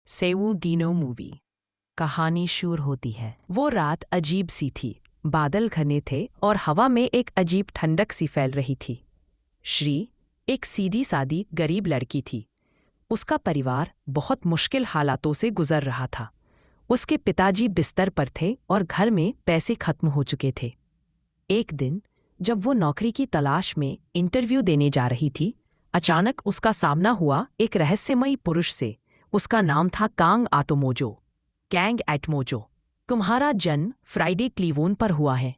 सेवू Dino movie. कहानी शुरू होती है। वो रात अजीब सी थी। बादल घने थे और हवा में एक अजीब ठंडक सी फैल रही थी। श्री एक सीधी सादी गरीब लड़की थी। उसका परिवार बहुत मुश्किल हालातों से गुजर रहा था। उसके पिताजी बिस्तर पर थे और घर में पैसे खत्म हो चुके थे। एक दिन जब वो नौकरी की तलाश में इंटरव्यू देने जा रही थी, अचानक उसका सामना हुआ एक रहस्यमयी पुरुष से। उसका नाम था कांग आटोमोजो। कैंग एटमोजो। तुम्हारा जन्म फ्राइडे क्लीवोन पर हुआ है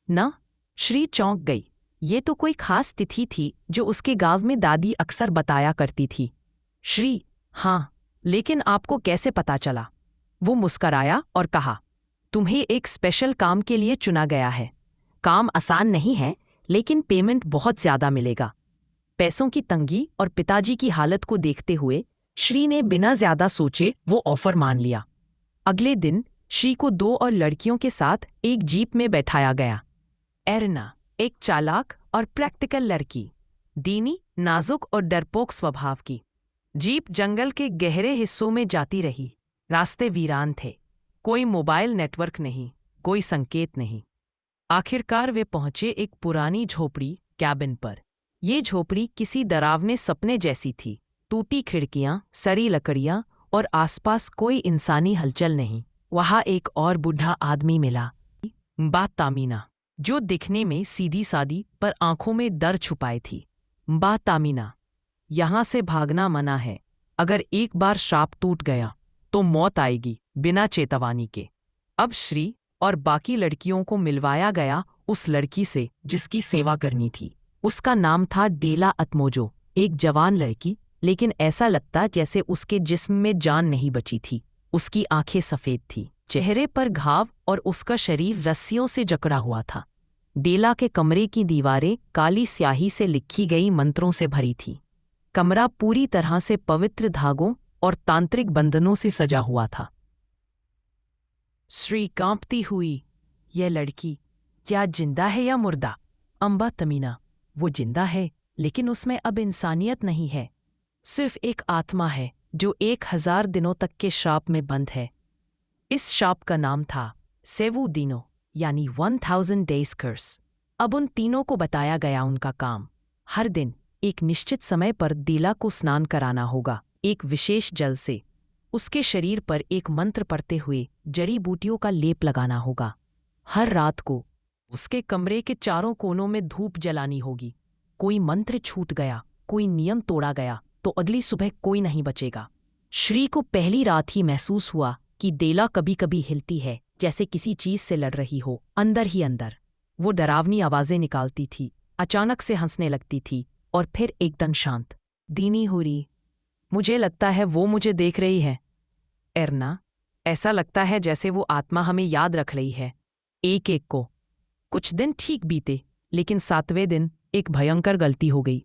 ना? श्री चौंक गई। ये तो कोई खास तिथि थी जो उसके गांव में दादी अक्सर बताया करती थी। श्री: हाँ, लेकिन आपको कैसे पता चला? वो मुस्कराया और कहा, तुम्हें एक स्पेशल काम के लिए चुना गया है। काम आसान नहीं है, लेकिन पेमेंट बहुत ज्यादा मिलेगा। पैसों की तंगी और पिताजी की हालत को देखते हुए श्री ने बिना ज्यादा सोचे वो ऑफर मान लिया। अगले दिन श्री को 2 और लड़कियों के साथ एक जीप में बैठाया गया। एरना एक चालाक और प्रैक्टिकल लड़की, दीनी नाजुक और डरपोक स्वभाव की। जीप जंगल के गहरे हिस्सों में जाती रही। रास्ते वीरान थे। कोई मोबाइल नेटवर्क नहीं, कोई संकेत नहीं। आखिरकार वे पहुंचे एक पुरानी झोपड़ी कैबिन पर। ये झोपड़ी किसी डरावने सपने जैसी थी। टूटी खिड़कियां, सड़ी लकड़ियां और आसपास कोई इंसानी हलचल नहीं। वहां एक और बूढ़ा आदमी मिला, बा तामीना, जो दिखने में सीधी सादी पर आंखों में डर छुपाए थी। बा तामीना, यहां से भागना मना है। अगर एक बार श्राप टूट गया तो मौत आएगी बिना चेतावनी के। अब श्री और बाकी लड़कियों को मिलवाया गया उस लड़की से जिसकी सेवा करनी थी। उसका नाम था डेला अतमोजो। एक जवान लड़की, लेकिन ऐसा लगता जैसे उसके जिस्म में जान नहीं बची थी। उसकी आंखें सफेद थी, चेहरे पर घाव और उसका शरीर रस्सियों से जकड़ा हुआ था। डेला के कमरे की दीवारें काली स्याही से लिखी गई मंत्रों से भरी थी। कमरा पूरी तरह से पवित्र धागों और तांत्रिक बंधनों से सजा हुआ था। श्री कांपती हुई, यह लड़की क्या जिंदा है या मुर्दा? अम्बा तमीना, वो जिंदा है, लेकिन उसमें अब इंसानियत नहीं है। सिर्फ एक आत्मा है जो 1000 दिनों तक के श्राप में बंद है। इस श्राप का नाम था सेवू डीनो, यानी 1000 डेज कर्स। अब उन तीनों को बताया गया उनका काम। हर दिन एक निश्चित समय पर डेला को स्नान कराना होगा, एक विशेष जल से। उसके शरीर पर एक मंत्र पढ़ते हुए जड़ी बूटियों का लेप लगाना होगा। हर रात को उसके कमरे के चारों कोनों में धूप जलानी होगी। कोई मंत्र छूट गया, कोई नियम तोड़ा गया तो अगली सुबह कोई नहीं बचेगा। श्री को पहली रात ही महसूस हुआ कि डेला कभी कभी हिलती है, जैसे किसी चीज से लड़ रही हो, अंदर ही अंदर। वो डरावनी आवाजें निकालती थी, अचानक से हंसने लगती थी और फिर एकदम शांत। दीनी हो रही, मुझे लगता है वो मुझे देख रही है। एरना, ऐसा लगता है जैसे वो आत्मा हमें याद रख रही है, एक एक को। कुछ दिन ठीक बीते, लेकिन 7वें दिन एक भयंकर गलती हो गई।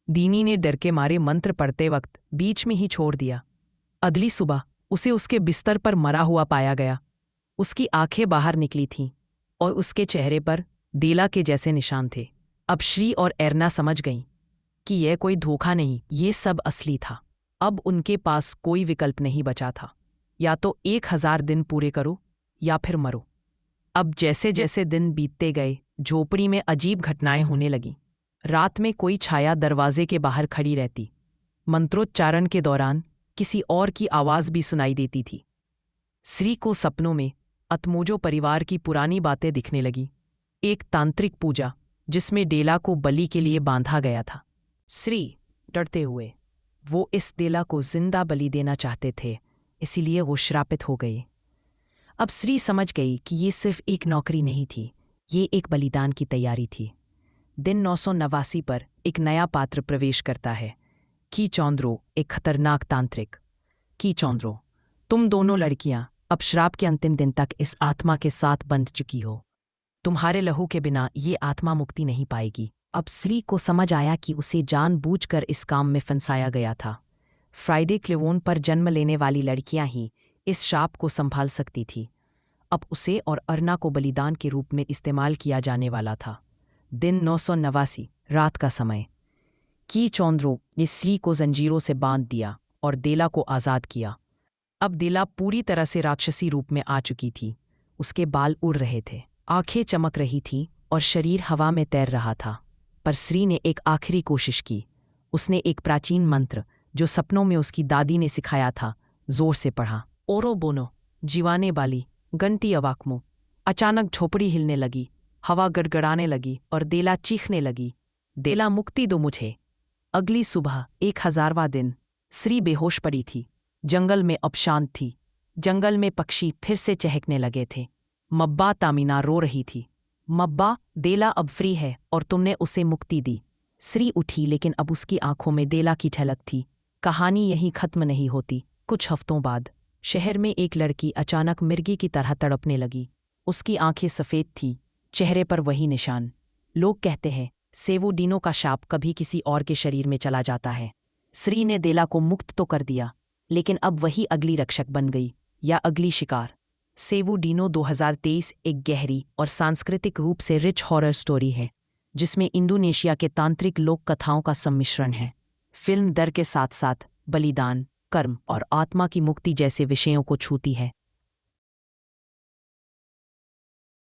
दीनी ने डर के मारे मंत्र पढ़ते वक्त बीच में ही छोड़ दिया। अगली सुबह उसे उसके बिस्तर पर मरा हुआ पाया गया। उसकी आंखें बाहर निकली थीं और उसके चेहरे पर डेला के जैसे निशान थे। अब श्री और एरना समझ गईं कि यह कोई धोखा नहीं, ये सब असली था। अब उनके पास कोई विकल्प नहीं बचा था। या तो 1000 दिन पूरे करो या फिर मरो। अब जैसे जैसे दिन बीतते गए, झोपड़ी में अजीब घटनाएं होने लगीं। रात में कोई छाया दरवाजे के बाहर खड़ी रहती। मंत्रोच्चारण के दौरान किसी और की आवाज भी सुनाई देती थी। श्री को सपनों में अतमोजो परिवार की पुरानी बातें दिखने लगी। एक तांत्रिक पूजा जिसमें डेला को बलि के लिए बांधा गया था। श्री डरते हुए, वो इस डेला को जिंदा बलि देना चाहते थे, इसीलिए वो श्रापित हो गए। अब श्री समझ गई कि ये सिर्फ एक नौकरी नहीं थी, ये एक बलिदान की तैयारी थी। दिन 989 पर एक नया पात्र प्रवेश करता है, की चौंद्रो, एक खतरनाक तांत्रिक। की चौंद्रो, तुम दोनों लड़कियां अब श्राप के अंतिम दिन तक इस आत्मा के साथ बंध चुकी हो। तुम्हारे लहू के बिना ये आत्मा मुक्ति नहीं पाएगी। अब श्री को समझ आया कि उसे जानबूझकर इस काम में फंसाया गया था। फ्राइडे क्लीवोन पर जन्म लेने वाली लड़कियां ही इस श्राप को संभाल सकती थी। अब उसे और अर्ना को बलिदान के रूप में इस्तेमाल किया जाने वाला था। दिन 989, रात का समय। की चौंद्रो ने श्री को जंजीरों से बांध दिया और डेला को आज़ाद किया। अब देला पूरी तरह से राक्षसी रूप में आ चुकी थी। उसके बाल उड़ रहे थे, आंखें चमक रही थीं और शरीर हवा में तैर रहा था। पर श्री ने एक आखिरी कोशिश की। उसने एक प्राचीन मंत्र जो सपनों में उसकी दादी ने सिखाया था जोर से पढ़ा। ओरो बोनो जीवाने वाली घंटी अवाकमो। अचानक झोपड़ी हिलने लगी, हवा गड़गड़ाने लगी और देला चीखने लगी, देला मुक्ति दो मुझे। अगली सुबह 1000वां दिन। श्री बेहोश पड़ी थी। जंगल में अब शांत थी। जंगल में पक्षी फिर से चहकने लगे थे। मब्बा तामीना रो रही थी। मब्बा, देला अब फ्री है और तुमने उसे मुक्ति दी। श्री उठी, लेकिन अब उसकी आंखों में देला की झलक थी। कहानी यहीं खत्म नहीं होती। कुछ हफ्तों बाद शहर में एक लड़की अचानक मिर्गी की तरह तड़पने लगी। उसकी आंखें सफ़ेद थीं, चेहरे पर वही निशान। लोग कहते हैं सेवोडीनो का शाप कभी किसी और के शरीर में चला जाता है। श्री ने देला को मुक्त तो कर दिया, लेकिन अब वही अगली रक्षक बन गई, या अगली शिकार। सेवोडीनो 2023 एक गहरी और सांस्कृतिक रूप से रिच हॉरर स्टोरी है, जिसमें इंडोनेशिया के तांत्रिक लोक कथाओं का सम्मिश्रण है। फिल्म डर के साथ साथ बलिदान, कर्म और आत्मा की मुक्ति जैसे विषयों को छूती है।